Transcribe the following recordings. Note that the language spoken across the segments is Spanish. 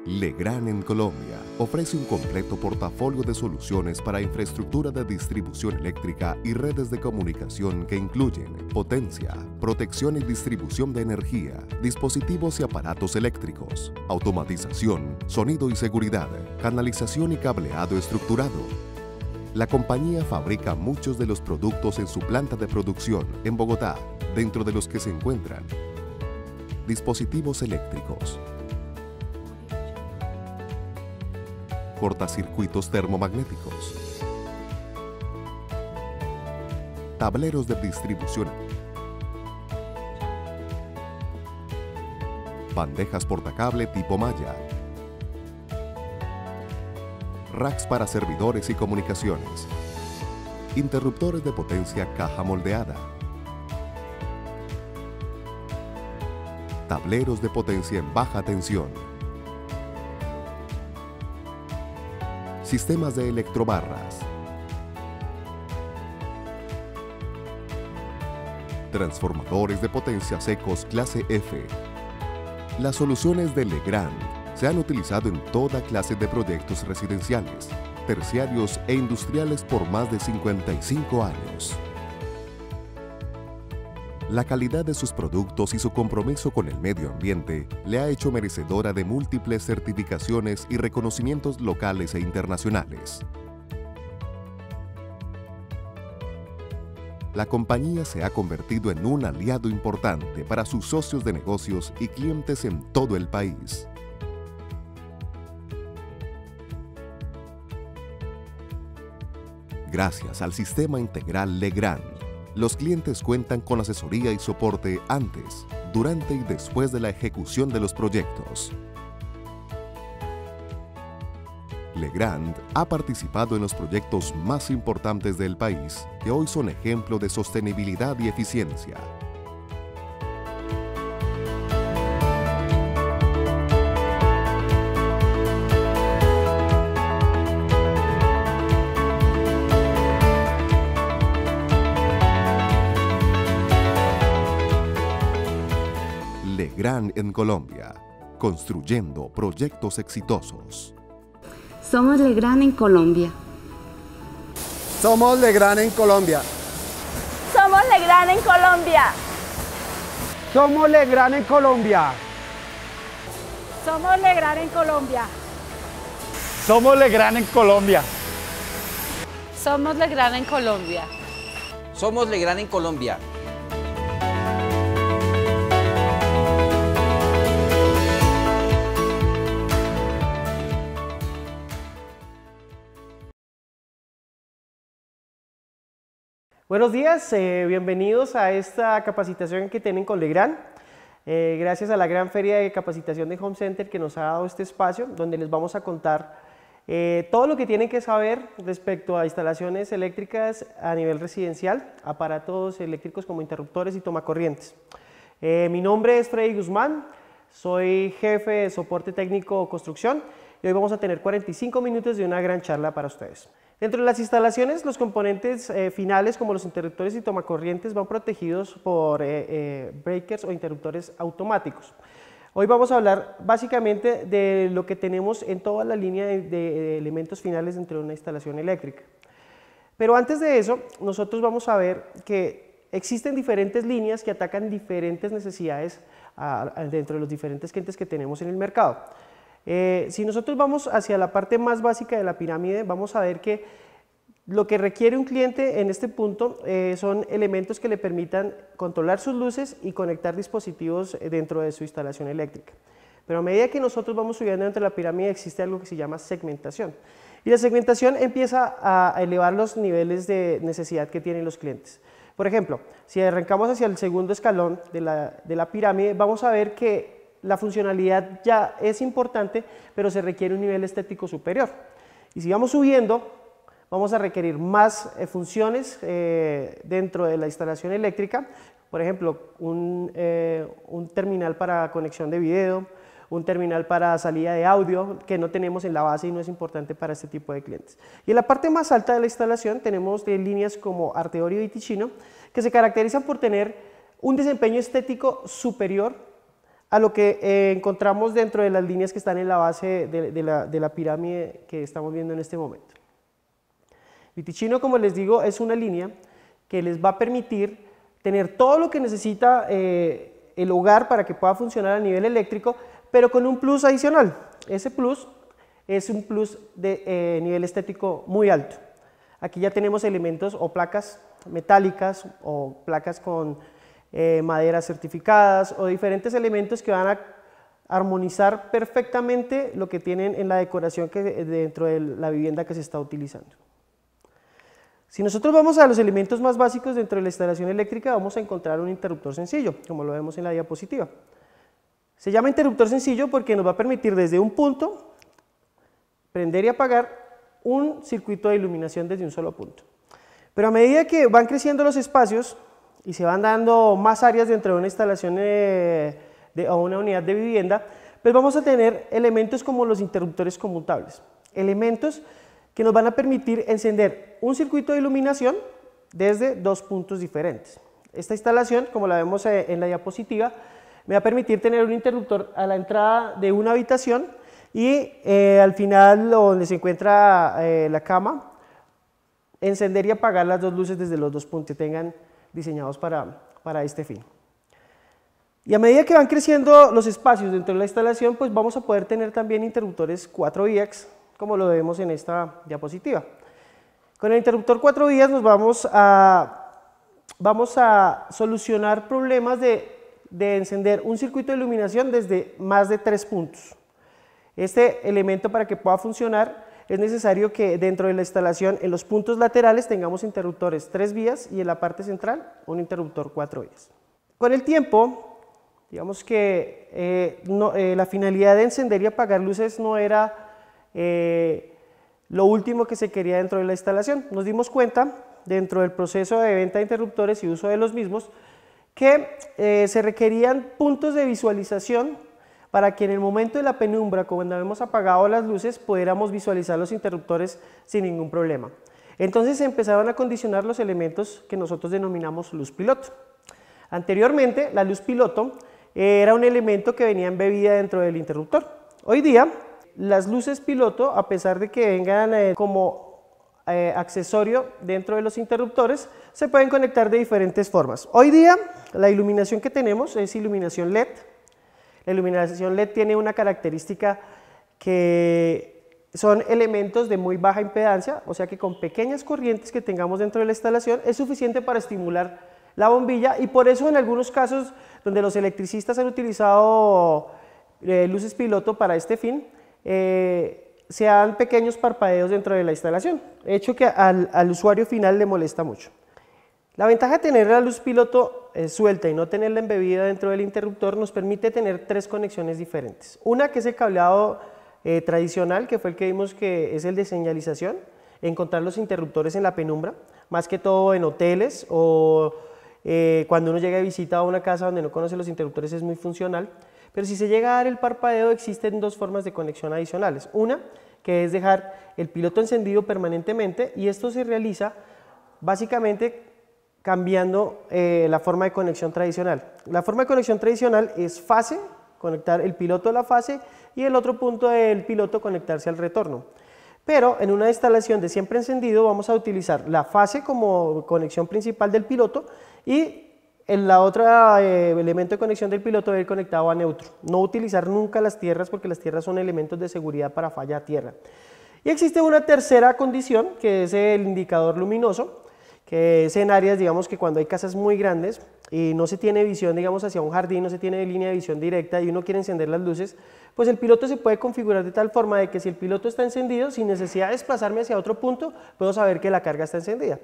Legrand en Colombia ofrece un completo portafolio de soluciones para infraestructura de distribución eléctrica y redes de comunicación que incluyen potencia, protección y distribución de energía, dispositivos y aparatos eléctricos, automatización, sonido y seguridad, canalización y cableado estructurado. La compañía fabrica muchos de los productos en su planta de producción en Bogotá, dentro de los que se encuentran dispositivos eléctricos, cortacircuitos termomagnéticos, tableros de distribución, bandejas portacable tipo malla, racks para servidores y comunicaciones, interruptores de potencia caja moldeada, tableros de potencia en baja tensión, sistemas de electrobarras, transformadores de potencia secos clase F. Las soluciones de Legrand se han utilizado en toda clase de proyectos residenciales, terciarios e industriales por más de 55 años. La calidad de sus productos y su compromiso con el medio ambiente le ha hecho merecedora de múltiples certificaciones y reconocimientos locales e internacionales. La compañía se ha convertido en un aliado importante para sus socios de negocios y clientes en todo el país. Gracias al sistema integral Legrand, los clientes cuentan con asesoría y soporte antes, durante y después de la ejecución de los proyectos. Legrand ha participado en los proyectos más importantes del país, que hoy son ejemplo de sostenibilidad y eficiencia. Legrand en Colombia, construyendo proyectos exitosos. Somos Legrand en Colombia. Somos Legrand en Colombia. Somos Legrand en Colombia. Somos Legrand en Colombia. Somos Legrand en Colombia. Somos Legrand en Colombia. Somos Legrand en Colombia. Somos Legrand en Colombia. Buenos días, bienvenidos a esta capacitación que tienen con Legrand. Gracias a la gran feria de capacitación de Home Center que nos ha dado este espacio, donde les vamos a contar todo lo que tienen que saber respecto a instalaciones eléctricas a nivel residencial, aparatos eléctricos como interruptores y tomacorrientes. Mi nombre es Freddy Guzmán, soy jefe de soporte técnico construcción y hoy vamos a tener 45 minutos de una gran charla para ustedes. Dentro de las instalaciones, los componentes finales como los interruptores y tomacorrientes van protegidos por breakers o interruptores automáticos. Hoy vamos a hablar básicamente de lo que tenemos en toda la línea de elementos finales dentro de una instalación eléctrica. Pero antes de eso, nosotros vamos a ver que existen diferentes líneas que atacan diferentes necesidades dentro de los diferentes clientes que tenemos en el mercado. Si nosotros vamos hacia la parte más básica de la pirámide, vamos a ver que lo que requiere un cliente en este punto son elementos que le permitan controlar sus luces y conectar dispositivos dentro de su instalación eléctrica. Pero a medida que nosotros vamos subiendo dentro de la pirámide existe algo que se llama segmentación. Y la segmentación empieza a elevar los niveles de necesidad que tienen los clientes. Por ejemplo, si arrancamos hacia el segundo escalón de la pirámide, vamos a ver que la funcionalidad ya es importante, pero se requiere un nivel estético superior. Y si vamos subiendo, vamos a requerir más funciones dentro de la instalación eléctrica. Por ejemplo, un terminal para conexión de video, un terminal para salida de audio, que no tenemos en la base y no es importante para este tipo de clientes. Y en la parte más alta de la instalación tenemos líneas como Arteorio y Ticino, que se caracterizan por tener un desempeño estético superior a lo que encontramos dentro de las líneas que están en la base de la pirámide que estamos viendo en este momento. Viticino, como les digo, es una línea que les va a permitir tener todo lo que necesita el hogar para que pueda funcionar a nivel eléctrico, pero con un plus adicional. Ese plus es un plus de nivel estético muy alto. Aquí ya tenemos elementos o placas metálicas o placas con maderas certificadas o diferentes elementos que van a armonizar perfectamente lo que tienen en la decoración dentro de la vivienda que se está utilizando. Si nosotros vamos a los elementos más básicos dentro de la instalación eléctrica, vamos a encontrar un interruptor sencillo, como lo vemos en la diapositiva. Se llama interruptor sencillo porque nos va a permitir desde un punto prender y apagar un circuito de iluminación desde un solo punto. Pero a medida que van creciendo los espacios y se van dando más áreas dentro de una instalación o una unidad de vivienda, pues vamos a tener elementos como los interruptores conmutables, elementos que nos van a permitir encender un circuito de iluminación desde dos puntos diferentes. Esta instalación, como la vemos en la diapositiva, me va a permitir tener un interruptor a la entrada de una habitación y al final donde se encuentra la cama, encender y apagar las dos luces desde los dos puntos que tengan diseñados para este fin. Y a medida que van creciendo los espacios dentro de la instalación, pues vamos a poder tener también interruptores 4 vías, como lo vemos en esta diapositiva. Con el interruptor 4 vías nos vamos a solucionar problemas de encender un circuito de iluminación desde más de 3 puntos. Este elemento, para que pueda funcionar, es necesario que dentro de la instalación en los puntos laterales tengamos interruptores 3 vías y en la parte central un interruptor 4 vías. Con el tiempo, digamos que la finalidad de encender y apagar luces no era lo último que se quería dentro de la instalación. Nos dimos cuenta dentro del proceso de venta de interruptores y uso de los mismos que se requerían puntos de visualización para que en el momento de la penumbra, cuando hemos apagado las luces, pudiéramos visualizar los interruptores sin ningún problema. Entonces se empezaron a condicionar los elementos que nosotros denominamos luz piloto. Anteriormente, la luz piloto era un elemento que venía embebida dentro del interruptor. Hoy día, las luces piloto, a pesar de que vengan como accesorio dentro de los interruptores, se pueden conectar de diferentes formas. Hoy día, la iluminación que tenemos es iluminación LED. La iluminación LED tiene una característica que son elementos de muy baja impedancia, o sea que con pequeñas corrientes que tengamos dentro de la instalación es suficiente para estimular la bombilla, y por eso en algunos casos donde los electricistas han utilizado luces piloto para este fin, se dan pequeños parpadeos dentro de la instalación, hecho que al usuario final le molesta mucho. La ventaja de tener la luz piloto suelta y no tenerla embebida dentro del interruptor nos permite tener 3 conexiones diferentes. Una que es el cableado tradicional, que fue el que vimos que es el de señalización, encontrar los interruptores en la penumbra, más que todo en hoteles o cuando uno llega de visita a una casa donde no conoce los interruptores es muy funcional. Pero si se llega a dar el parpadeo, existen 2 formas de conexión adicionales. Una, que es dejar el piloto encendido permanentemente, y esto se realiza básicamente cambiando la forma de conexión tradicional. La forma de conexión tradicional es fase, conectar el piloto a la fase y el otro punto del piloto conectarse al retorno. Pero en una instalación de siempre encendido vamos a utilizar la fase como conexión principal del piloto y en la otra elemento de conexión del piloto debe ir conectado a neutro. No utilizar nunca las tierras porque las tierras son elementos de seguridad para falla a tierra. Y existe una tercera condición que es el indicador luminoso, que es en áreas, digamos que cuando hay casas muy grandes y no se tiene visión, digamos, hacia un jardín, no se tiene línea de visión directa y uno quiere encender las luces, pues el piloto se puede configurar de tal forma de que si el piloto está encendido, sin necesidad de desplazarme hacia otro punto, puedo saber que la carga está encendida.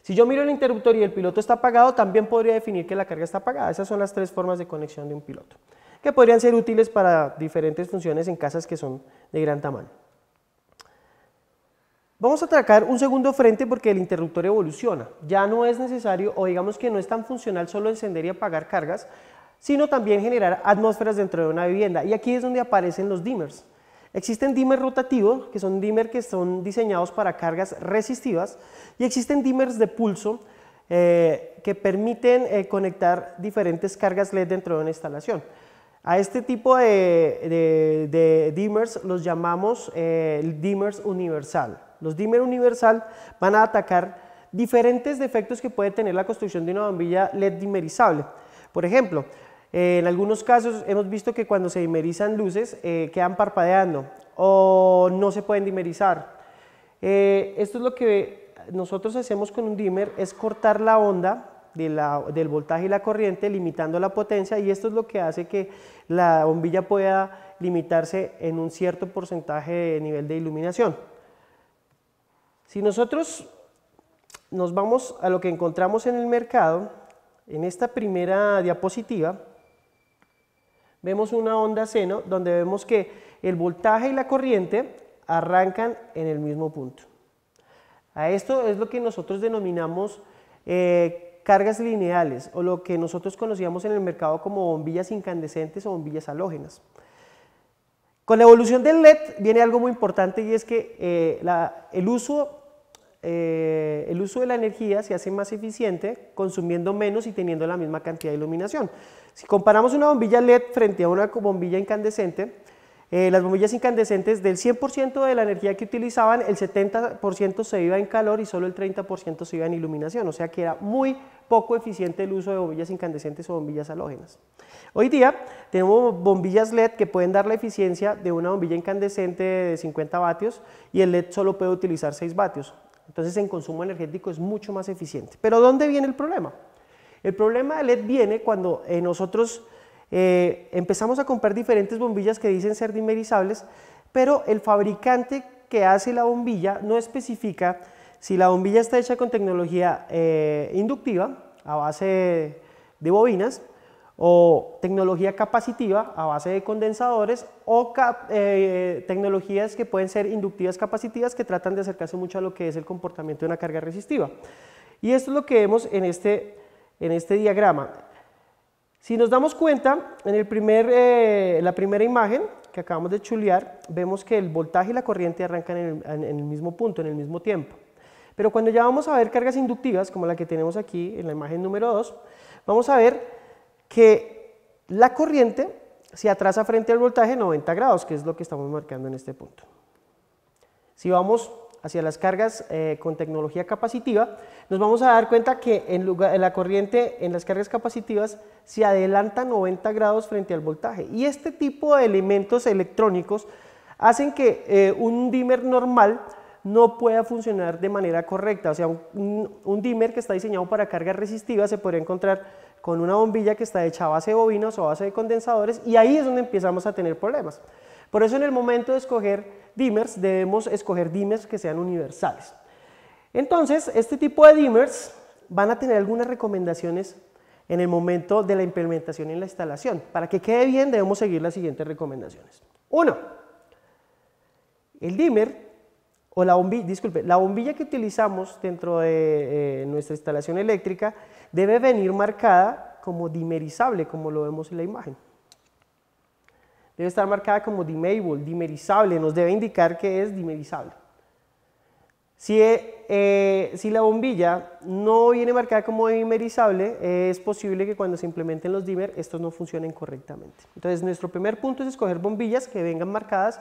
Si yo miro el interruptor y el piloto está apagado, también podría definir que la carga está apagada. Esas son las 3 formas de conexión de un piloto, que podrían ser útiles para diferentes funciones en casas que son de gran tamaño. Vamos a atacar un segundo frente porque el interruptor evoluciona. Ya no es necesario, o digamos que no es tan funcional solo encender y apagar cargas, sino también generar atmósferas dentro de una vivienda. Y aquí es donde aparecen los dimmers. Existen dimmers rotativos, que son dimmers que son diseñados para cargas resistivas, y existen dimmers de pulso que permiten conectar diferentes cargas LED dentro de una instalación. A este tipo de dimmers los llamamos dimmers universal. Los dimmers universal van a atacar diferentes defectos que puede tener la construcción de una bombilla LED dimerizable. Por ejemplo, en algunos casos hemos visto que cuando se dimerizan luces quedan parpadeando o no se pueden dimerizar. Esto es lo que nosotros hacemos con un dimmer, es cortar la onda del voltaje y la corriente limitando la potencia, y esto es lo que hace que la bombilla pueda limitarse en un cierto porcentaje de nivel de iluminación. Si nosotros nos vamos a lo que encontramos en el mercado, en esta primera diapositiva vemos una onda seno donde vemos que el voltaje y la corriente arrancan en el mismo punto. A esto es lo que nosotros denominamos cargas lineales, o lo que nosotros conocíamos en el mercado como bombillas incandescentes o bombillas halógenas. Con la evolución del LED viene algo muy importante, y es que el uso de la energía se hace más eficiente consumiendo menos y teniendo la misma cantidad de iluminación. Si comparamos una bombilla LED frente a una bombilla incandescente, las bombillas incandescentes, del 100% de la energía que utilizaban, el 70% se iba en calor y solo el 30% se iba en iluminación, o sea que era muy poco eficiente el uso de bombillas incandescentes o bombillas halógenas. Hoy día tenemos bombillas LED que pueden dar la eficiencia de una bombilla incandescente de 50 vatios y el LED solo puede utilizar 6 vatios, entonces en consumo energético es mucho más eficiente. Pero ¿dónde viene el problema? El problema del LED viene cuando nosotros empezamos a comprar diferentes bombillas que dicen ser dimerizables, pero el fabricante que hace la bombilla no especifica si la bombilla está hecha con tecnología inductiva a base de bobinas, o tecnología capacitiva a base de condensadores, o tecnologías que pueden ser inductivas capacitivas, que tratan de acercarse mucho a lo que es el comportamiento de una carga resistiva. Y esto es lo que vemos en este diagrama. Si nos damos cuenta, en la primera imagen que acabamos de chulear, vemos que el voltaje y la corriente arrancan en el mismo punto, en el mismo tiempo. Pero cuando ya vamos a ver cargas inductivas, como la que tenemos aquí en la imagen número 2, vamos a ver que la corriente se atrasa frente al voltaje 90 grados, que es lo que estamos marcando en este punto. Si vamos hacia las cargas con tecnología capacitiva, nos vamos a dar cuenta que en la corriente, en las cargas capacitivas, se adelanta 90 grados frente al voltaje. Y este tipo de elementos electrónicos hacen que un dimmer normal no pueda funcionar de manera correcta. O sea, un dimmer que está diseñado para cargas resistivas se podría encontrar con una bombilla que está hecha a base de bobinas o a base de condensadores, y ahí es donde empezamos a tener problemas. Por eso en el momento de escoger dimmers debemos escoger dimmers que sean universales. Entonces, este tipo de dimmers van a tener algunas recomendaciones en el momento de la implementación y la instalación. Para que quede bien debemos seguir las siguientes recomendaciones. 1. El dimmer o la bombilla que utilizamos dentro de nuestra instalación eléctrica debe venir marcada como dimerizable, como lo vemos en la imagen. Debe estar marcada como dimmable, dimerizable, nos debe indicar que es dimerizable. Si la bombilla no viene marcada como dimerizable, es posible que cuando se implementen los dimmer estos no funcionen correctamente. Entonces nuestro primer punto es escoger bombillas que vengan marcadas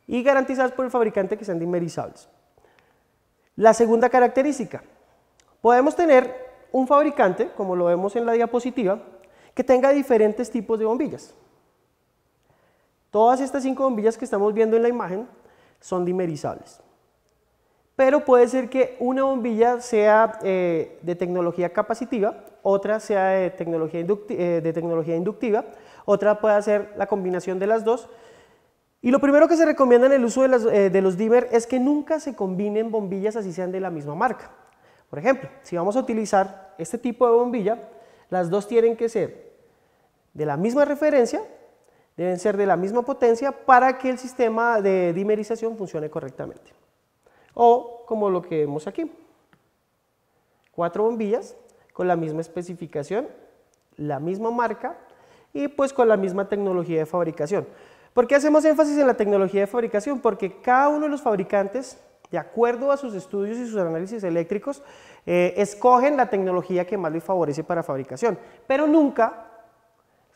y garantizadas por el fabricante que sean dimerizables. La segunda característica, podemos tener un fabricante, como lo vemos en la diapositiva, que tenga diferentes tipos de bombillas. Todas estas 5 bombillas que estamos viendo en la imagen son dimerizables. Pero puede ser que una bombilla sea de tecnología capacitiva, otra sea de tecnología inductiva, otra puede ser la combinación de las dos. Y lo primero que se recomienda en el uso de los dimmer es que nunca se combinen bombillas así sean de la misma marca. Por ejemplo, si vamos a utilizar este tipo de bombilla, las dos tienen que ser de la misma referencia, deben ser de la misma potencia para que el sistema de dimmerización funcione correctamente. O como lo que vemos aquí, 4 bombillas con la misma especificación, la misma marca y pues con la misma tecnología de fabricación. ¿Por qué hacemos énfasis en la tecnología de fabricación? Porque cada uno de los fabricantes, de acuerdo a sus estudios y sus análisis eléctricos, escogen la tecnología que más les favorece para fabricación, pero nunca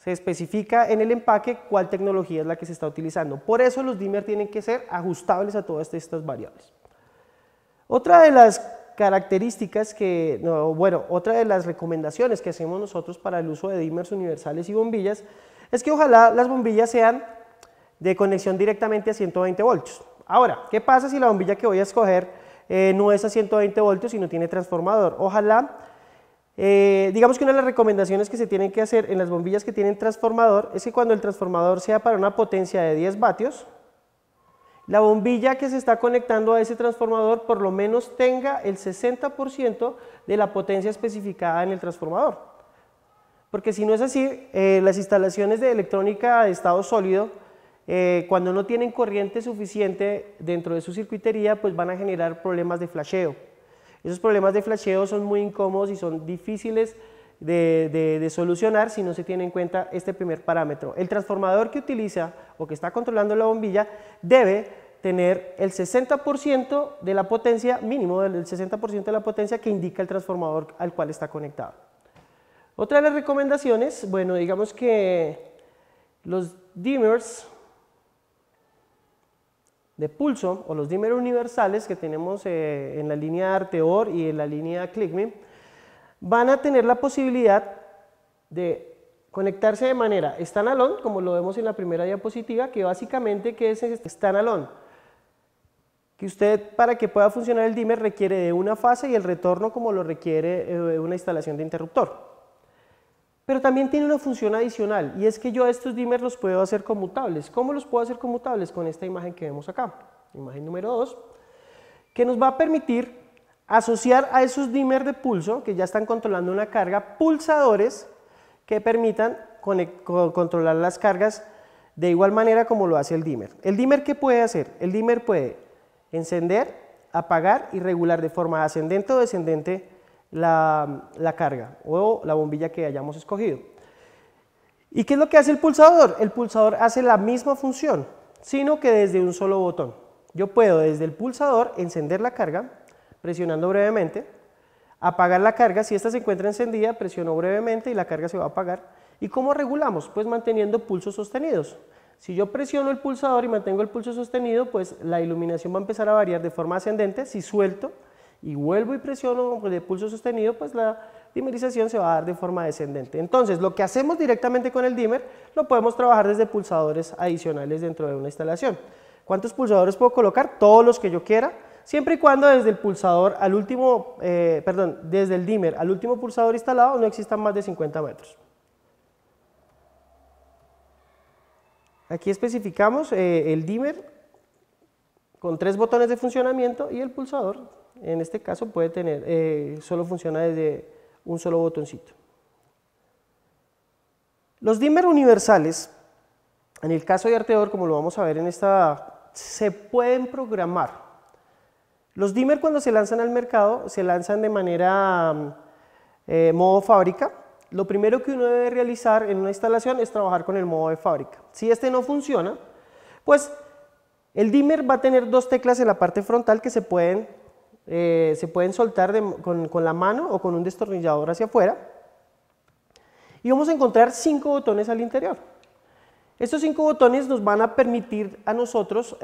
Se especifica en el empaque cuál tecnología es la que se está utilizando. Por eso los dimmer tienen que ser ajustables a todas estas variables. Otra de las características otra de las recomendaciones que hacemos nosotros para el uso de dimmers universales y bombillas es que ojalá las bombillas sean de conexión directamente a 120 voltios. Ahora, ¿qué pasa si la bombilla que voy a escoger no es a 120 voltios y no tiene transformador? Ojalá, digamos que una de las recomendaciones que se tienen que hacer en las bombillas que tienen transformador es que cuando el transformador sea para una potencia de 10 vatios, la bombilla que se está conectando a ese transformador por lo menos tenga el 60% de la potencia especificada en el transformador. Porque si no es así, las instalaciones de electrónica de estado sólido, cuando no tienen corriente suficiente dentro de su circuitería, pues van a generar problemas de flasheo. Esos problemas de flasheo son muy incómodos y son difíciles de solucionar si no se tiene en cuenta este primer parámetro. El transformador que utiliza o que está controlando la bombilla debe tener el 60% de la potencia, mínimo del 60% de la potencia que indica el transformador al cual está conectado. Otra de las recomendaciones, bueno, digamos que los dimmers de pulso o los dimmer universales que tenemos en la línea Arteor y en la línea ClickMe van a tener la posibilidad de conectarse de manera standalone, como lo vemos en la primera diapositiva, que básicamente ¿qué es standalone? Que usted, para que pueda funcionar el dimmer, requiere de una fase y el retorno como lo requiere una instalación de interruptor. Pero también tiene una función adicional, y es que yo estos dimmers los puedo hacer conmutables. ¿Cómo los puedo hacer conmutables? Con esta imagen que vemos acá, imagen número 2, que nos va a permitir asociar a esos dimmer de pulso, que ya están controlando una carga, pulsadores que permitan controlar las cargas de igual manera como lo hace el dimmer. ¿El dimmer qué puede hacer? El dimmer puede encender, apagar y regular de forma ascendente o descendente la carga o la bombilla que hayamos escogido. ¿Y qué es lo que hace el pulsador? El pulsador hace la misma función, sino que desde un solo botón. Yo puedo desde el pulsador encender la carga, presionando brevemente, apagar la carga, si esta se encuentra encendida, presiono brevemente y la carga se va a apagar. ¿Y cómo regulamos? Pues manteniendo pulsos sostenidos. Si yo presiono el pulsador y mantengo el pulso sostenido, pues la iluminación va a empezar a variar de forma ascendente. Si suelto y vuelvo y presiono de pulso sostenido, pues la dimmerización se va a dar de forma descendente. Entonces, lo que hacemos directamente con el dimmer, lo podemos trabajar desde pulsadores adicionales dentro de una instalación. ¿Cuántos pulsadores puedo colocar? Todos los que yo quiera, siempre y cuando desde el pulsador al último, desde el dimmer al último pulsador instalado no existan más de 50 metros. Aquí especificamos el dimmer con 3 botones de funcionamiento y el pulsador, en este caso puede tener, solo funciona desde un solo botoncito. Los dimmer universales, en el caso de Arteor, como lo vamos a ver en esta, se pueden programar. Los dimmer cuando se lanzan al mercado, se lanzan de manera modo fábrica. Lo primero que uno debe realizar en una instalación es trabajar con el modo de fábrica. Si este no funciona, pues el dimmer va a tener 2 teclas en la parte frontal que se pueden soltar con la mano o con un destornillador hacia afuera. Y vamos a encontrar 5 botones al interior. Estos 5 botones nos van a permitir a nosotros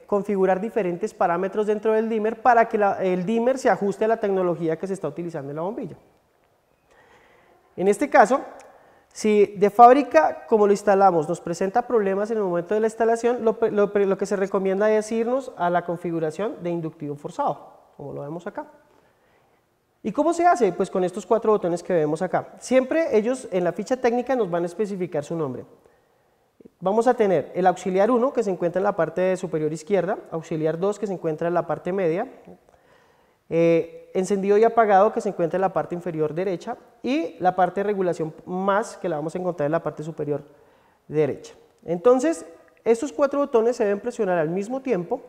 configurar diferentes parámetros dentro del dimmer para que el dimmer se ajuste a la tecnología que se está utilizando en la bombilla. En este caso, si de fábrica, como lo instalamos, nos presenta problemas en el momento de la instalación, lo que se recomienda es irnos a la configuración de inductivo forzado, como lo vemos acá. ¿Y cómo se hace? Pues con estos 4 botones que vemos acá. Siempre ellos en la ficha técnica nos van a especificar su nombre. Vamos a tener el auxiliar 1 que se encuentra en la parte superior izquierda, auxiliar 2 que se encuentra en la parte media, encendido y apagado que se encuentra en la parte inferior derecha y la parte de regulación más que la vamos a encontrar en la parte superior derecha. Entonces, estos 4 botones se deben presionar al mismo tiempo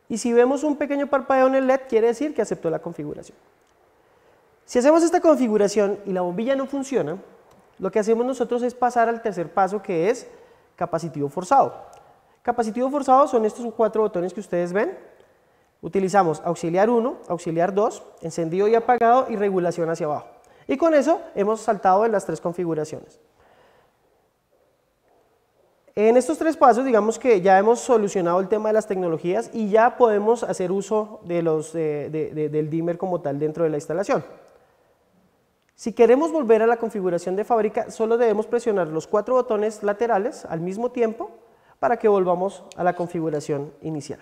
y si vemos un pequeño parpadeo en el LED quiere decir que aceptó la configuración. Si hacemos esta configuración y la bombilla no funciona, lo que hacemos nosotros es pasar al tercer paso que es capacitivo forzado. Capacitivo forzado son estos 4 botones que ustedes ven. Utilizamos auxiliar 1, auxiliar 2, encendido y apagado y regulación hacia abajo. Y con eso hemos saltado en las 3 configuraciones. En estos tres pasos, digamos que ya hemos solucionado el tema de las tecnologías y ya podemos hacer uso de del dimmer como tal dentro de la instalación. Si queremos volver a la configuración de fábrica, solo debemos presionar los 4 botones laterales al mismo tiempo para que volvamos a la configuración inicial.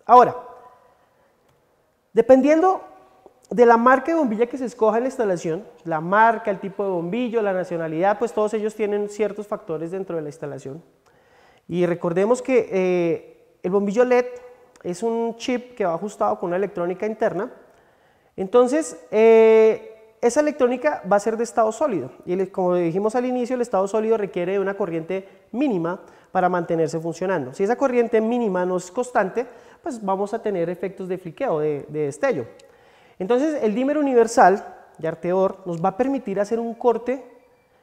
Ahora, dependiendo de la marca de bombilla que se escoja en la instalación, la marca, el tipo de bombillo, la nacionalidad, pues todos ellos tienen ciertos factores dentro de la instalación. Y recordemos que el bombillo LED es un chip que va ajustado con una electrónica interna. Entonces, esa electrónica va a ser de estado sólido y como dijimos al inicio, el estado sólido requiere de una corriente mínima para mantenerse funcionando. Si esa corriente mínima no es constante, pues vamos a tener efectos de fliqueo, de destello. Entonces el dimmer universal de Arteor nos va a permitir hacer un corte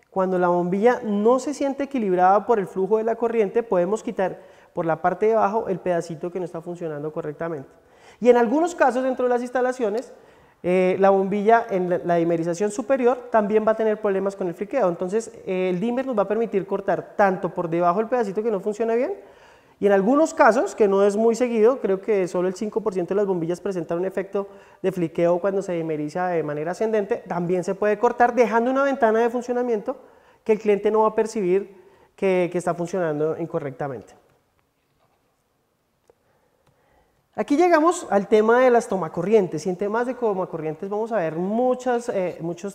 cuando la bombilla no se siente equilibrada por el flujo de la corriente. Podemos quitar por la parte de abajo el pedacito que no está funcionando correctamente. Y en algunos casos dentro de las instalaciones, la bombilla en la dimerización superior también va a tener problemas con el fliqueo. Entonces el dimmer nos va a permitir cortar tanto por debajo el pedacito que no funciona bien, y en algunos casos, que no es muy seguido, creo que solo el 5% de las bombillas presentan un efecto de fliqueo cuando se dimeriza de manera ascendente, también se puede cortar dejando una ventana de funcionamiento que el cliente no va a percibir que está funcionando incorrectamente. Aquí llegamos al tema de las tomacorrientes, y en temas de tomacorrientes vamos a ver muchos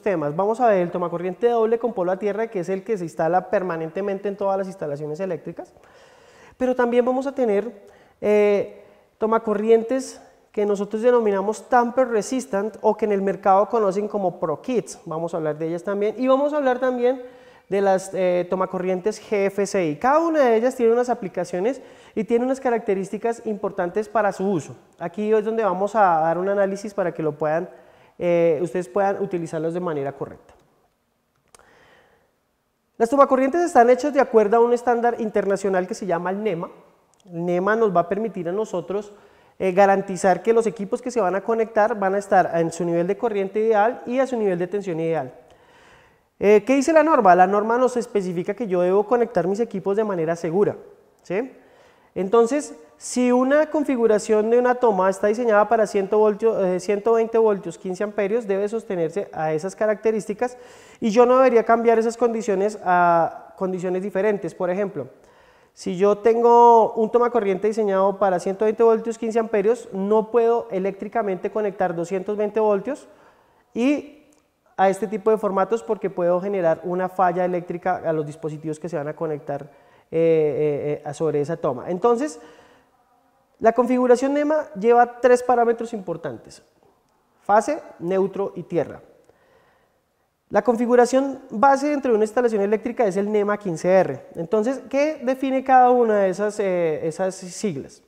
temas. Vamos a ver el tomacorriente doble con polo a tierra, que es el que se instala permanentemente en todas las instalaciones eléctricas, pero también vamos a tener tomacorrientes que nosotros denominamos tamper resistant o que en el mercado conocen como Pro Kits. Vamos a hablar de ellas también, y vamos a hablar también de las tomacorrientes GFCI. Cada una de ellas tiene unas aplicaciones y tiene unas características importantes para su uso. Aquí es donde vamos a dar un análisis para que ustedes puedan utilizarlos de manera correcta. Las tomacorrientes están hechas de acuerdo a un estándar internacional que se llama el NEMA. El NEMA nos va a permitir a nosotros garantizar que los equipos que se van a conectar van a estar en su nivel de corriente ideal y a su nivel de tensión ideal. ¿Qué dice la norma? La norma nos especifica que yo debo conectar mis equipos de manera segura, ¿sí? Entonces, si una configuración de una toma está diseñada para 120 voltios, 15 amperios, debe sostenerse a esas características, y yo no debería cambiar esas condiciones a condiciones diferentes. Por ejemplo, si yo tengo un tomacorriente diseñado para 120 voltios, 15 amperios, no puedo eléctricamente conectar 220 voltios y a este tipo de formatos, porque puedo generar una falla eléctrica a los dispositivos que se van a conectar sobre esa toma. Entonces, la configuración NEMA lleva 3 parámetros importantes: fase, neutro y tierra. La configuración base dentro de una instalación eléctrica es el NEMA 15R. Entonces, ¿qué define cada una de esas siglas?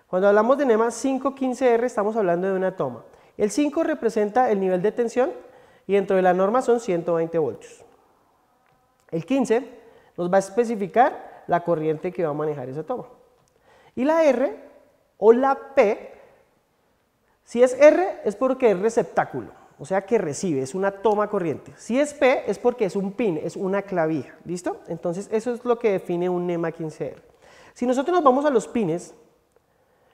Cuando hablamos de NEMA 515R estamos hablando de una toma. El 5 representa el nivel de tensión y dentro de la norma son 120 voltios. El 15 nos va a especificar la corriente que va a manejar esa toma. Y la R o la P, si es R es porque es receptáculo, o sea que recibe, es una toma corriente. Si es P es porque es un pin, es una clavija, ¿listo? Entonces eso es lo que define un NEMA 15R. Si nosotros nos vamos a los pines,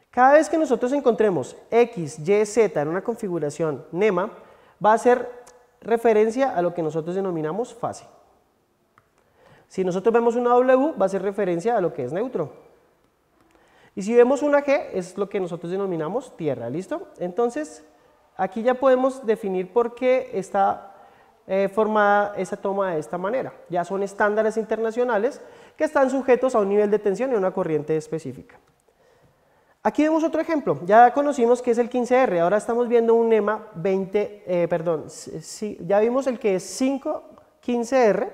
cada vez que nosotros encontremos X, Y, Z en una configuración NEMA, va a hacer referencia a lo que nosotros denominamos fase. Si nosotros vemos una W, va a hacer referencia a lo que es neutro. Y si vemos una G, es lo que nosotros denominamos tierra, ¿listo? Entonces, aquí ya podemos definir por qué está formada esa toma de esta manera. Ya son estándares internacionales que están sujetos a un nivel de tensión y a una corriente específica. Aquí vemos otro ejemplo. Ya conocimos que es el 15R, ahora estamos viendo un NEMA 20, ya vimos el que es 515R,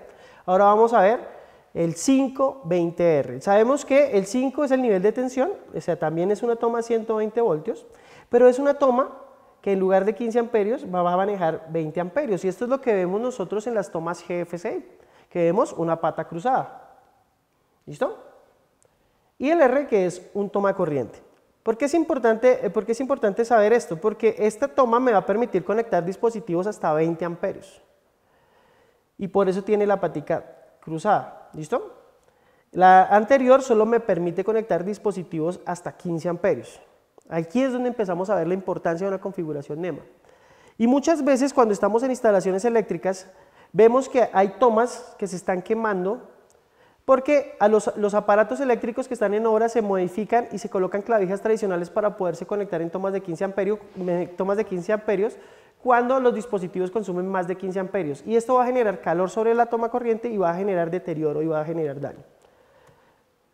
ahora vamos a ver el 520R. Sabemos que el 5 es el nivel de tensión, o sea, también es una toma a 120 voltios, pero es una toma que en lugar de 15 amperios va a manejar 20 amperios, y esto es lo que vemos nosotros en las tomas GFCI, que vemos una pata cruzada. ¿Listo? Y el R, que es un toma corriente. ¿Por qué es importante saber esto? Porque esta toma me va a permitir conectar dispositivos hasta 20 amperios. Y por eso tiene la patica cruzada. ¿Listo? La anterior solo me permite conectar dispositivos hasta 15 amperios. Aquí es donde empezamos a ver la importancia de una configuración NEMA. Y muchas veces cuando estamos en instalaciones eléctricas, vemos que hay tomas que se están quemando porque a los aparatos eléctricos que están en obra se modifican y se colocan clavijas tradicionales para poderse conectar en tomas de 15 amperios cuando los dispositivos consumen más de 15 amperios. Y esto va a generar calor sobre la toma corriente y va a generar deterioro y va a generar daño.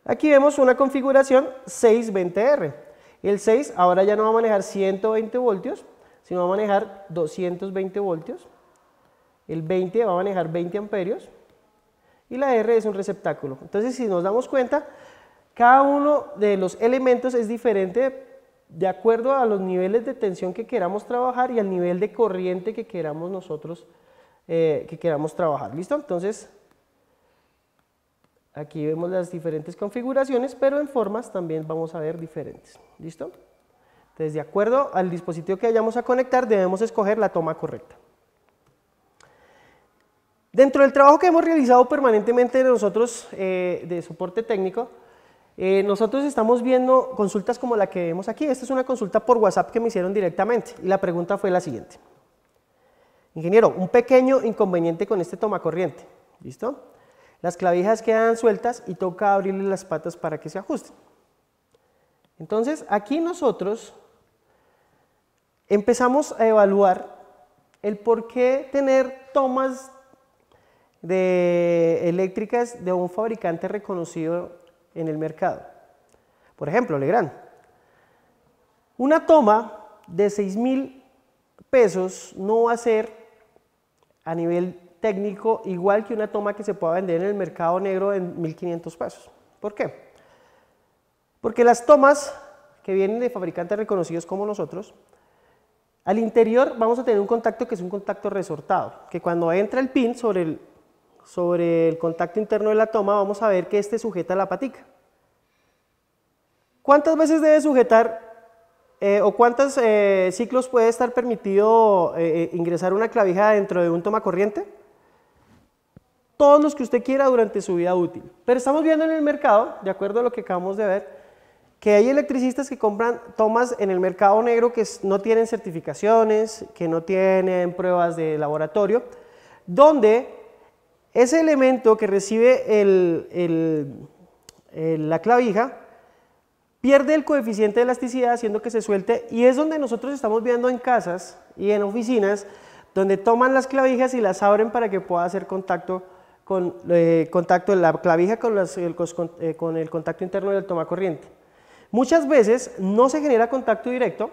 Aquí vemos una configuración 620R. El 6 ahora ya no va a manejar 120 voltios, sino va a manejar 220 voltios. El 20 va a manejar 20 amperios. Y la R es un receptáculo. Entonces, si nos damos cuenta, cada uno de los elementos es diferente de acuerdo a los niveles de tensión que queramos trabajar y al nivel de corriente que queramos nosotros trabajar. ¿Listo? Entonces, aquí vemos las diferentes configuraciones, pero en formas también vamos a ver diferentes. ¿Listo? Entonces, de acuerdo al dispositivo que vayamos a conectar, debemos escoger la toma correcta. Dentro del trabajo que hemos realizado permanentemente nosotros de soporte técnico, nosotros estamos viendo consultas como la que vemos aquí. Esta es una consulta por WhatsApp que me hicieron directamente y la pregunta fue la siguiente. Ingeniero, un pequeño inconveniente con este tomacorriente. ¿Listo? Las clavijas quedan sueltas y toca abrirle las patas para que se ajusten. Entonces, aquí nosotros empezamos a evaluar el por qué tener tomas eléctricas de un fabricante reconocido en el mercado. Por ejemplo, Legrand. Una toma de 6.000 pesos no va a ser a nivel técnico igual que una toma que se pueda vender en el mercado negro en 1.500 pesos. ¿Por qué? Porque las tomas que vienen de fabricantes reconocidos como nosotros, al interior vamos a tener un contacto que es un contacto resortado, que cuando entra el pin sobre el contacto interno de la toma vamos a ver que este sujeta la patica. ¿Cuántas veces debe sujetar o cuántos ciclos puede estar permitido ingresar una clavija dentro de un tomacorriente? Todos los que usted quiera durante su vida útil. Pero estamos viendo en el mercado, de acuerdo a lo que acabamos de ver, que hay electricistas que compran tomas en el mercado negro que no tienen certificaciones, que no tienen pruebas de laboratorio, donde ese elemento que recibe la clavija pierde el coeficiente de elasticidad haciendo que se suelte, y es donde nosotros estamos viendo en casas y en oficinas donde toman las clavijas y las abren para que pueda hacer contacto de la clavija con el contacto interno del tomacorriente. Muchas veces no se genera contacto directo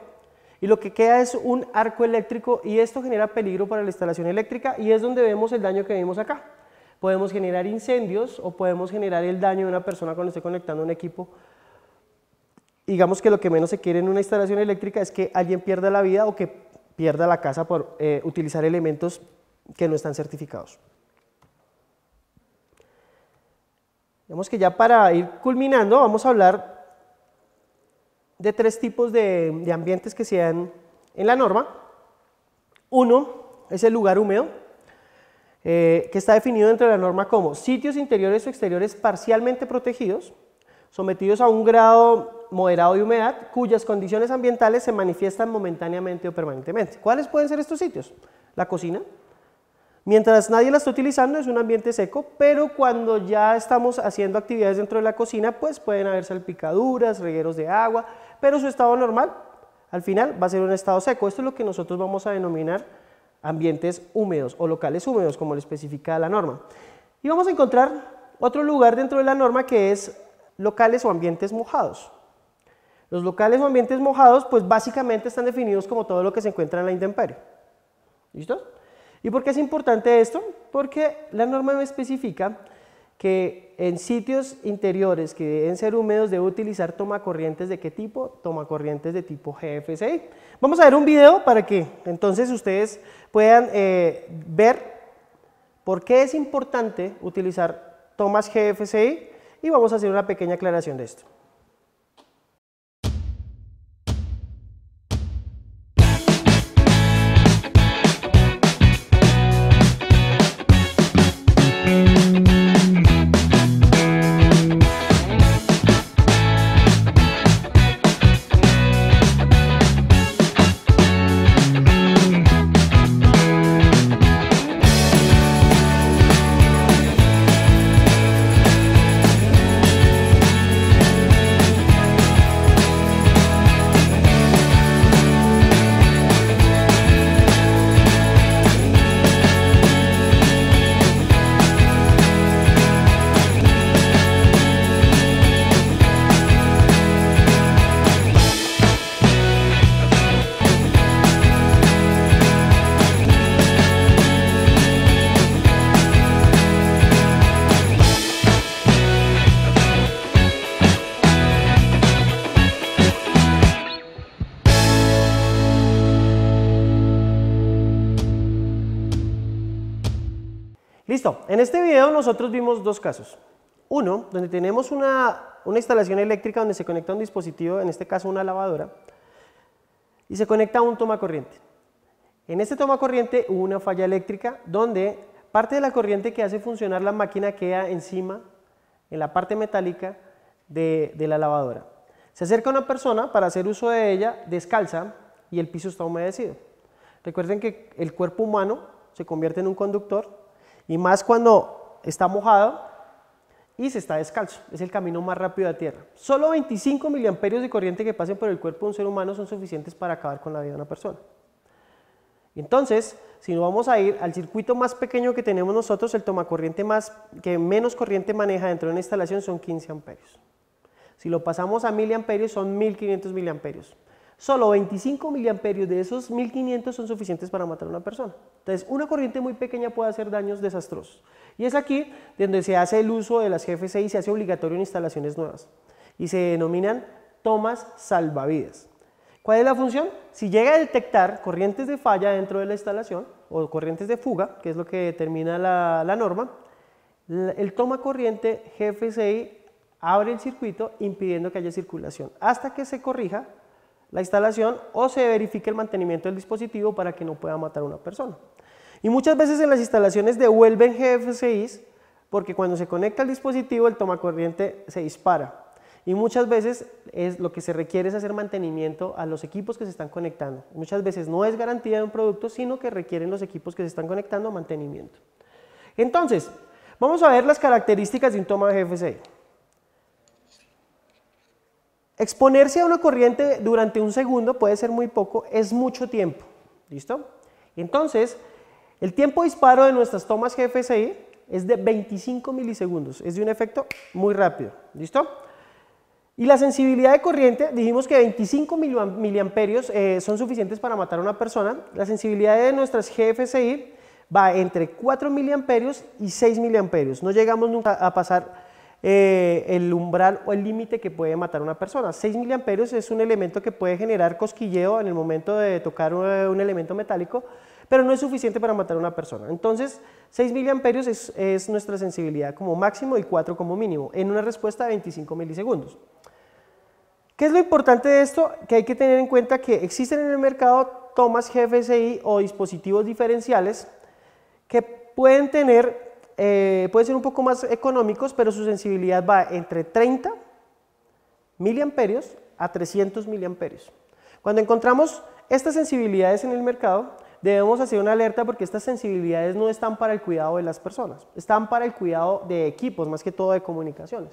y lo que queda es un arco eléctrico, y esto genera peligro para la instalación eléctrica, y es donde vemos el daño que vemos acá. Podemos generar incendios o podemos generar el daño de una persona cuando esté conectando un equipo. Digamos que lo que menos se quiere en una instalación eléctrica es que alguien pierda la vida o que pierda la casa por utilizar elementos que no están certificados. Digamos que ya para ir culminando vamos a hablar de tres tipos de ambientes que se dan en la norma. Uno es el lugar húmedo, que está definido dentro de la norma como sitios interiores o exteriores parcialmente protegidos, sometidos a un grado moderado de humedad, cuyas condiciones ambientales se manifiestan momentáneamente o permanentemente. ¿Cuáles pueden ser estos sitios? La cocina. Mientras nadie la está utilizando es un ambiente seco, pero cuando ya estamos haciendo actividades dentro de la cocina, pues pueden haber salpicaduras, regueros de agua, pero su estado normal, al final, va a ser un estado seco. Esto es lo que nosotros vamos a denominar ambientes húmedos o locales húmedos, como lo especifica la norma. Y vamos a encontrar otro lugar dentro de la norma que es locales o ambientes mojados. Los locales o ambientes mojados, pues básicamente están definidos como todo lo que se encuentra en la intemperie. ¿Listo? ¿Y por qué es importante esto? Porque la norma me especifica que en sitios interiores que deben ser húmedos debe utilizar tomacorrientes ¿de qué tipo? Tomacorrientes de tipo GFCI. Vamos a ver un video para que entonces ustedes puedan ver por qué es importante utilizar tomas GFCI, y vamos a hacer una pequeña aclaración de esto. Listo, en este video nosotros vimos dos casos. Uno, donde tenemos una instalación eléctrica donde se conecta un dispositivo, en este caso una lavadora, y se conecta a un tomacorriente. En este tomacorriente hubo una falla eléctrica donde parte de la corriente que hace funcionar la máquina queda encima, en la parte metálica de la lavadora. Se acerca una persona para hacer uso de ella, descalza, y el piso está humedecido. Recuerden que el cuerpo humano se convierte en un conductor, y más cuando está mojado y se está descalzo. Es el camino más rápido a tierra. Solo 25 miliamperios de corriente que pasen por el cuerpo de un ser humano son suficientes para acabar con la vida de una persona. Entonces, si nos vamos a ir al circuito más pequeño que tenemos nosotros, el tomacorriente que menos corriente maneja dentro de una instalación son 15 amperios. Si lo pasamos a miliamperios son 1500 miliamperios. Solo 25 miliamperios de esos 1500 son suficientes para matar a una persona. Entonces, una corriente muy pequeña puede hacer daños desastrosos. Y es aquí donde se hace el uso de las GFCI y se hace obligatorio en instalaciones nuevas. Y se denominan tomas salvavidas. ¿Cuál es la función? Si llega a detectar corrientes de falla dentro de la instalación o corrientes de fuga, que es lo que determina la norma, el tomacorriente GFCI abre el circuito impidiendo que haya circulación hasta que se corrija la instalación o se verifique el mantenimiento del dispositivo para que no pueda matar a una persona. Y muchas veces en las instalaciones devuelven GFCIs porque cuando se conecta al dispositivo el tomacorriente se dispara. Y muchas veces lo que se requiere es hacer mantenimiento a los equipos que se están conectando. Muchas veces no es garantía de un producto, sino que requieren los equipos que se están conectando mantenimiento. Entonces, vamos a ver las características de un toma GFCI. Exponerse a una corriente durante un segundo puede ser muy poco, es mucho tiempo. ¿Listo? Entonces, el tiempo de disparo de nuestras tomas GFCI es de 25 milisegundos, es de un efecto muy rápido. ¿Listo? Y la sensibilidad de corriente, dijimos que 25 miliamperios son suficientes para matar a una persona. La sensibilidad de nuestras GFCI va entre 4 miliamperios y 6 miliamperios. No llegamos nunca a pasar el umbral o el límite que puede matar a una persona. 6 miliamperios es un elemento que puede generar cosquilleo en el momento de tocar un elemento metálico, pero no es suficiente para matar a una persona. Entonces, 6 miliamperios es nuestra sensibilidad como máximo y 4 como mínimo, en una respuesta de 25 milisegundos. ¿Qué es lo importante de esto? Que hay que tener en cuenta que existen en el mercado tomas GFCI o dispositivos diferenciales que pueden ser un poco más económicos, pero su sensibilidad va entre 30 miliamperios a 300 miliamperios. Cuando encontramos estas sensibilidades en el mercado, debemos hacer una alerta porque estas sensibilidades no están para el cuidado de las personas, están para el cuidado de equipos, más que todo de comunicaciones.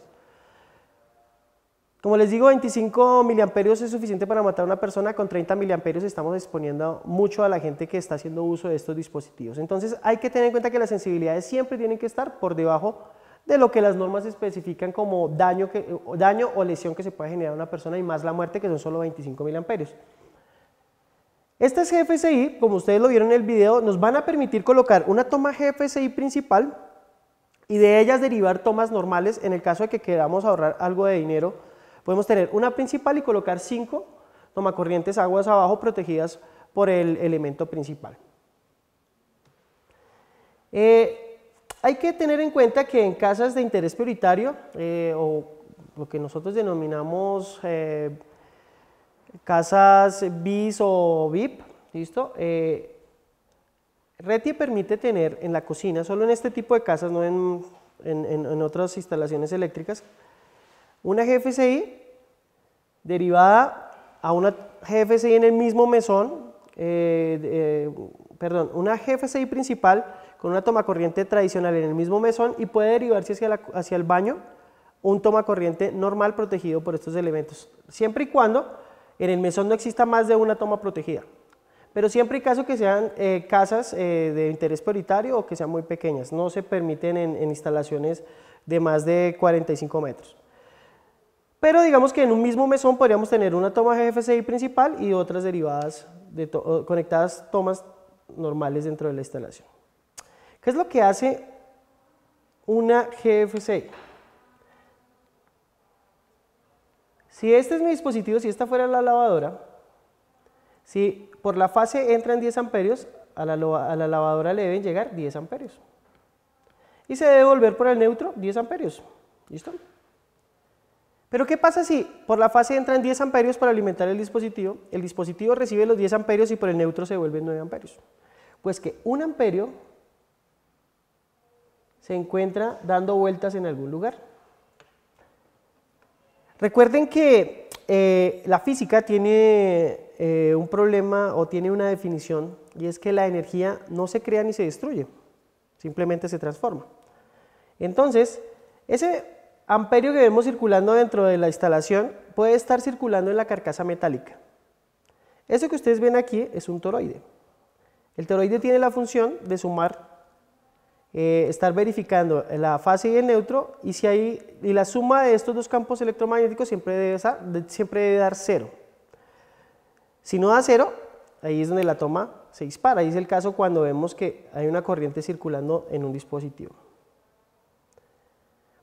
Como les digo, 25 miliamperios es suficiente para matar a una persona, con 30 miliamperios estamos exponiendo mucho a la gente que está haciendo uso de estos dispositivos. Entonces hay que tener en cuenta que las sensibilidades siempre tienen que estar por debajo de lo que las normas especifican como daño o lesión que se puede generar a una persona y más la muerte, que son solo 25 miliamperios. Estas GFCI, como ustedes lo vieron en el video, nos van a permitir colocar una toma GFCI principal y de ellas derivar tomas normales en el caso de que queramos ahorrar algo de dinero. Podemos tener una principal y colocar 5 tomacorrientes aguas abajo protegidas por el elemento principal. Hay que tener en cuenta que en casas de interés prioritario o lo que nosotros denominamos casas BIS o VIP, ¿listo? RETI permite tener en la cocina, solo en este tipo de casas, no en otras instalaciones eléctricas, una GFCI derivada a una GFCI en el mismo mesón, una GFCI principal con una tomacorriente tradicional en el mismo mesón y puede derivarse hacia el baño un tomacorriente normal protegido por estos elementos, siempre y cuando en el mesón no exista más de una toma protegida, pero siempre y caso que sean casas de interés prioritario o que sean muy pequeñas, no se permiten en instalaciones de más de 45 metros. Pero digamos que en un mismo mesón podríamos tener una toma GFCI principal y otras derivadas conectadas tomas normales dentro de la instalación. ¿Qué es lo que hace una GFCI? Si este es mi dispositivo, si esta fuera la lavadora, si por la fase entran 10 amperios, a la lavadora le deben llegar 10 amperios. y se debe volver por el neutro 10 amperios. ¿Listo? Pero ¿qué pasa si por la fase entran 10 amperios para alimentar el dispositivo recibe los 10 amperios y por el neutro se vuelven 9 amperios? Pues que 1 amperio se encuentra dando vueltas en algún lugar. Recuerden que la física tiene un problema o tiene una definición, y es que la energía no se crea ni se destruye, simplemente se transforma. Entonces, ese amperio que vemos circulando dentro de la instalación puede estar circulando en la carcasa metálica. Eso que ustedes ven aquí es un toroide. El toroide tiene la función de sumar, estar verificando la fase y el neutro, y la suma de estos dos campos electromagnéticos siempre debe dar 0. Si no da 0, ahí es donde la toma se dispara, y es el caso cuando vemos que hay una corriente circulando en un dispositivo.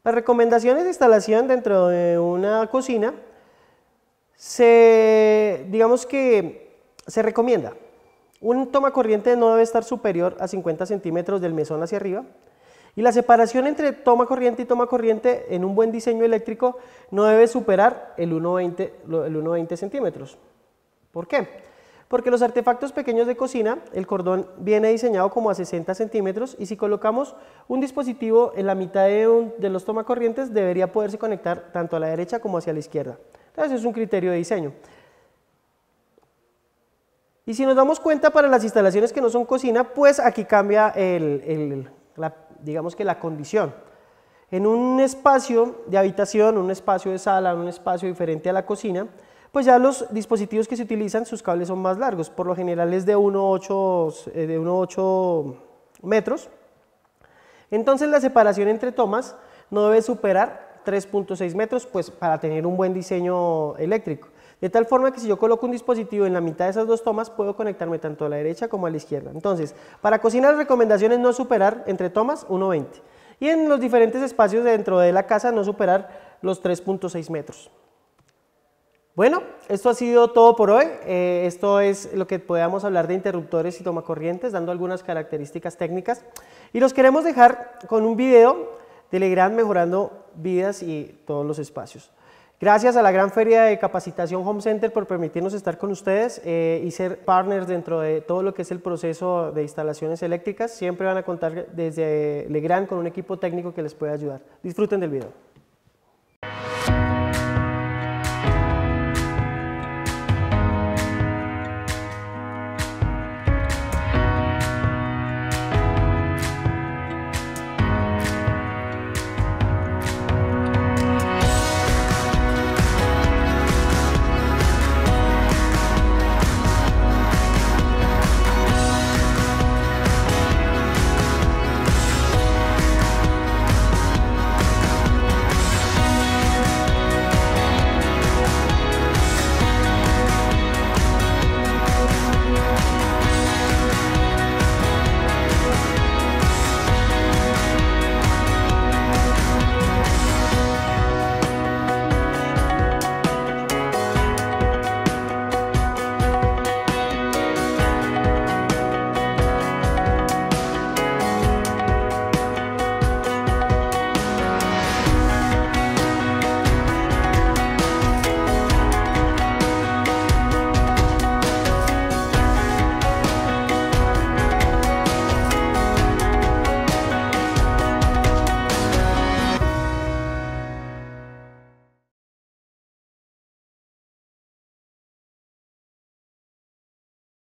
Las recomendaciones de instalación dentro de una cocina, digamos que se recomienda un toma corriente no debe estar superior a 50 centímetros del mesón hacia arriba, y la separación entre toma corriente y toma corriente en un buen diseño eléctrico no debe superar el 1,20 centímetros. ¿Por qué? Porque los artefactos pequeños de cocina, el cordón viene diseñado como a 60 centímetros, y si colocamos un dispositivo en la mitad de los tomacorrientes debería poderse conectar tanto a la derecha como hacia la izquierda. Entonces es un criterio de diseño. Y si nos damos cuenta, para las instalaciones que no son cocina, pues aquí cambia digamos que la condición. En un espacio de habitación, un espacio de sala, un espacio diferente a la cocina, pues ya los dispositivos que se utilizan, sus cables son más largos, por lo general es de 1,8 metros. Entonces la separación entre tomas no debe superar 3,6 metros, pues para tener un buen diseño eléctrico. De tal forma que si yo coloco un dispositivo en la mitad de esas dos tomas, puedo conectarme tanto a la derecha como a la izquierda. Entonces, para cocina las recomendaciones no superar entre tomas 1,20. Y en los diferentes espacios dentro de la casa no superar los 3,6 metros. Bueno, esto ha sido todo por hoy. Esto es lo que podamos hablar de interruptores y tomacorrientes, dando algunas características técnicas. Y los queremos dejar con un video de Legrand mejorando vidas y todos los espacios. Gracias a la gran feria de capacitación Home Center por permitirnos estar con ustedes y ser partners dentro de todo lo que es el proceso de instalaciones eléctricas. Siempre van a contar desde Legrand con un equipo técnico que les puede ayudar. Disfruten del video.